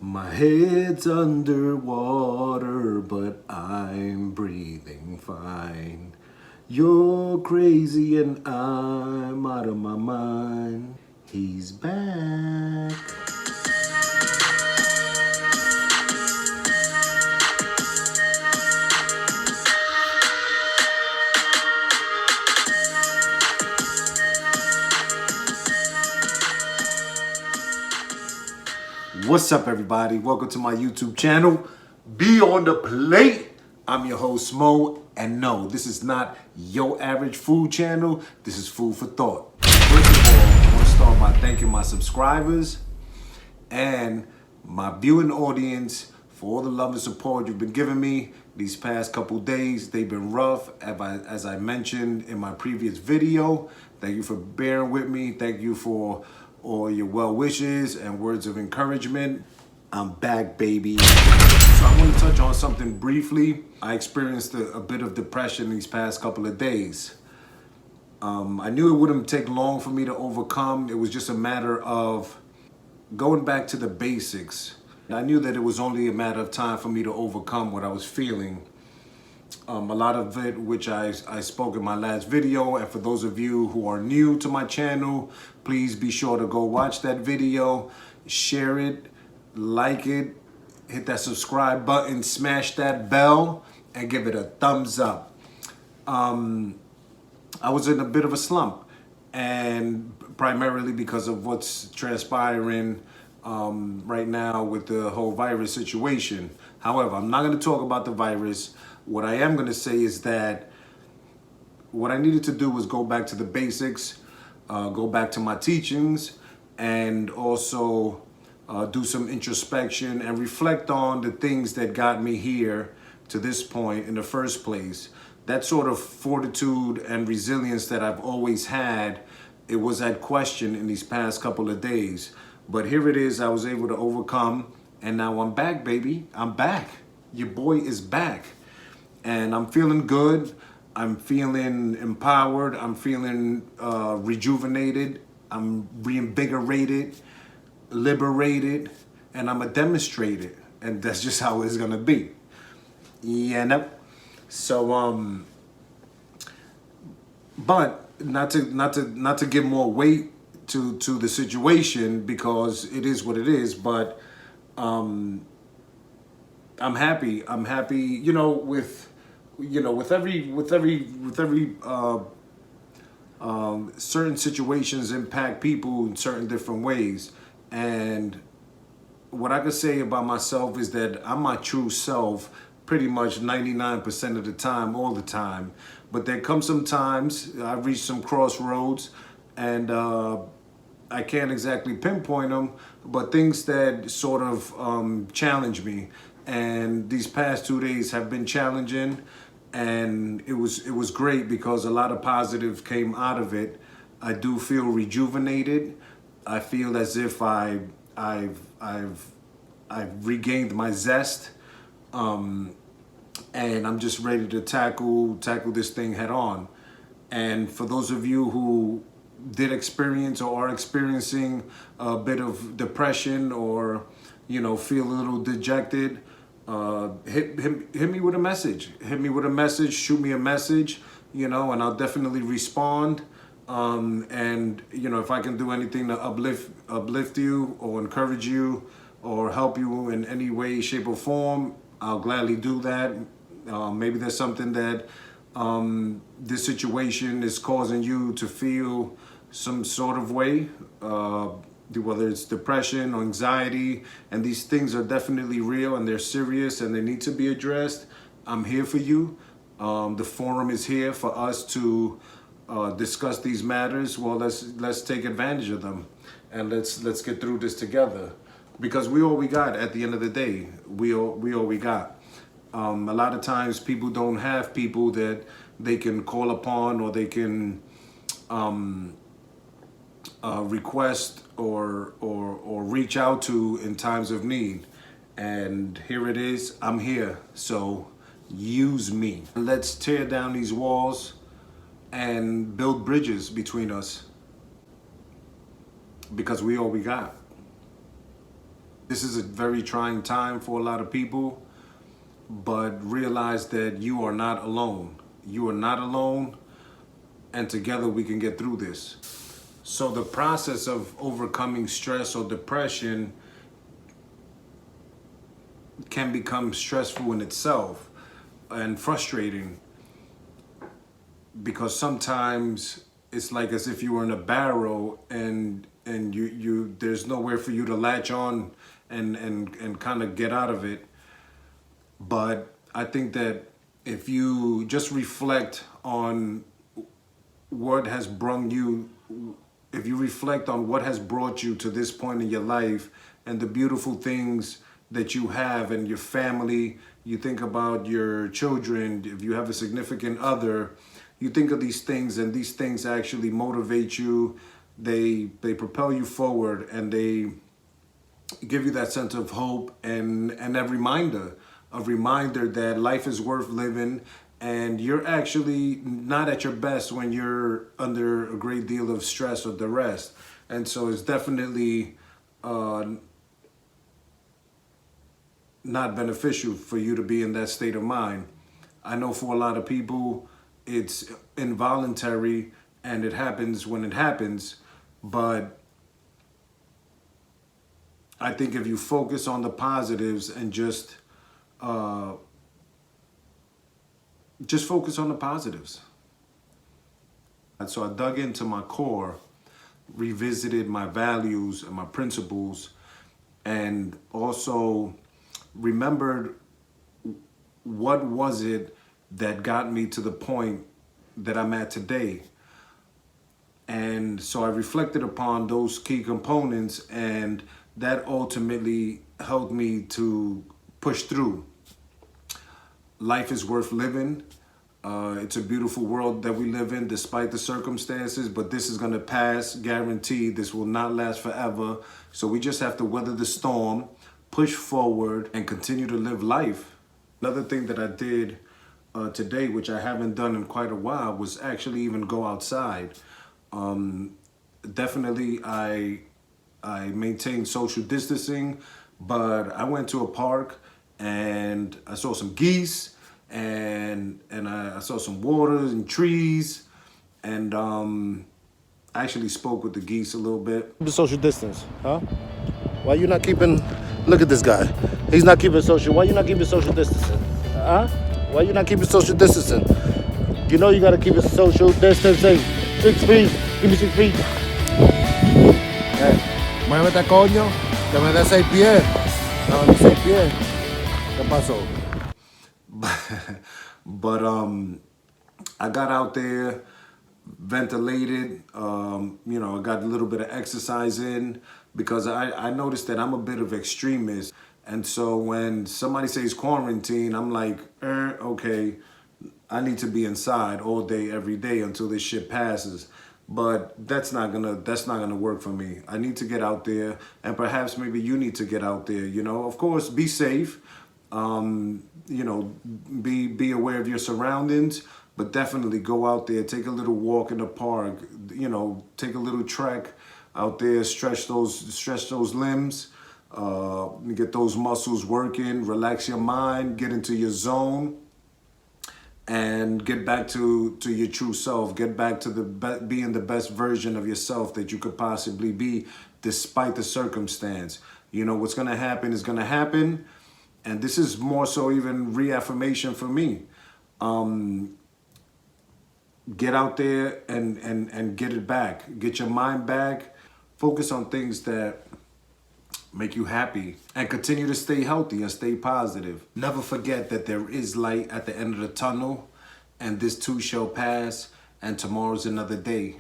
My head's underwater, but I'm breathing fine. You're crazy and I'm out of my mind. He's back. What's up, everybody? Welcome to my YouTube channel. Be on the plate. I'm your host, Mo, and no, this is not your average food channel. This is food for thought. First of all, I want to start by thanking my subscribers and my viewing audience for all the love and support you've been giving me these past couple days. They've been rough, as I mentioned in my previous video. Thank you for bearing with me. Thank you for all your well wishes and words of encouragement. I'm back, baby. So I want to touch on something briefly. I experienced a bit of depression these past couple of days. I knew it wouldn't take long for me to overcome. It was just a matter of going back to the basics. I knew that it was only a matter of time for me to overcome what I was feeling. A lot of it, which I spoke in my last video, and for those of you who are new to my channel, please be sure to go watch that video, share it, like it, hit that subscribe button, smash that bell, and give it a thumbs up. I was in a bit of a slump, and primarily because of what's transpiring right now with the whole virus situation. However, I'm not going to talk about the virus. What I am going to say is that what I needed to do was go back to the basics, go back to my teachings, and also do some introspection and reflect on the things that got me here to this point in the first place. That sort of fortitude and resilience that I've always had, it was at question in these past couple of days. But here it is, I was able to overcome, and now I'm back, baby. I'm back. Your boy is back. And I'm feeling good. I'm feeling empowered. I'm feeling rejuvenated. I'm reinvigorated, liberated, and I'm a demonstrator. And that's just how it's gonna be. Yeah, no. So but not to give more weight to the situation, because it is what it is. But I'm happy. I'm happy. With every certain situations impact people in certain different ways. And what I can say about myself is that I'm my true self pretty much 99% of the time, all the time. But there come some times I reach some crossroads, and I can't exactly pinpoint them, but things that sort of challenge me. And these past 2 days have been challenging, and it was great because a lot of positive came out of it. I do feel rejuvenated. I feel as if I've regained my zest, and I'm just ready to tackle this thing head on. And for those of you who did experience or are experiencing a bit of depression, or feel a little dejected, hit me with a message. Hit me with a message. Shoot me a message. And I'll definitely respond. And if I can do anything to uplift you or encourage you or help you in any way, shape, or form, I'll gladly do that. Maybe there's something that this situation is causing you to feel some sort of way, whether it's depression or anxiety, and these things are definitely real and they're serious and they need to be addressed. I'm here for you. The forum is here for us to discuss these matters. Well, let's take advantage of them, and let's get through this together, because we all we got at the end of the day. We all we got. A lot of times people don't have people that they can call upon, or they can request or reach out to in times of need. And here it is. I'm here. So use me. Let's tear down these walls and build bridges between us, because we all we got. This is a very trying time for a lot of people, but realize that you are not alone. You are not alone, and together we can get through this. So the process of overcoming stress or depression can become stressful in itself and frustrating, because sometimes it's like as if you were in a barrel and you there's nowhere for you to latch on and kind of get out of it. But I think that if you just reflect on what has brung you, if you reflect on what has brought you to this point in your life and the beautiful things that you have and your family, you think about your children, if you have a significant other, you think of these things, and these things actually motivate you. They propel you forward, and they give you that sense of hope and a reminder that life is worth living, and you're actually not at your best when you're under a great deal of stress or duress. And so it's definitely not beneficial for you to be in that state of mind. I know for a lot of people it's involuntary and it happens when it happens, but I think if you focus on the positives and just focus on the positives. And so I dug into my core, revisited my values and my principles, and also remembered what was it that got me to the point that I'm at today. And so I reflected upon those key components, and that ultimately helped me to push through. Life is worth living. It's a beautiful world that we live in despite the circumstances, but this is going to pass, guaranteed. This will not last forever. So we just have to weather the storm, push forward, and continue to live life. Another thing that I did today, which I haven't done in quite a while, was actually even go outside. Definitely I maintain social distancing, but I went to a park and I saw some geese, and I saw some waters and trees, and I actually spoke with the geese a little bit. The social distance, huh? Why you not keeping? Look at this guy. He's not keeping social. Why you not keeping social distancing? Huh? Why you not keeping social distancing? You know you gotta keep it social distancing. 6 feet. Give me 6 feet. Muévete, coño. Que me dé 6 pies. No, 6 pies. ¿Qué pasó? But I got out there, ventilated, I got a little bit of exercise in, because I noticed that I'm a bit of extremist. And so when somebody says quarantine, I'm like, okay, I need to be inside all day, every day until this shit passes. But that's not gonna work for me. I need to get out there, and perhaps maybe you need to get out there. Of course, be safe. Be aware of your surroundings, but definitely go out there, take a little walk in the park, take a little trek out there, stretch those limbs, get those muscles working, relax your mind, get into your zone, and get back to your true self. Get back to being the best version of yourself that you could possibly be, despite the circumstance. What's gonna happen is gonna happen. And this is more so even reaffirmation for me. Get out there and get it back. Get your mind back. Focus on things that make you happy, and continue to stay healthy and stay positive. Never forget that there is light at the end of the tunnel, and this too shall pass, and tomorrow's another day.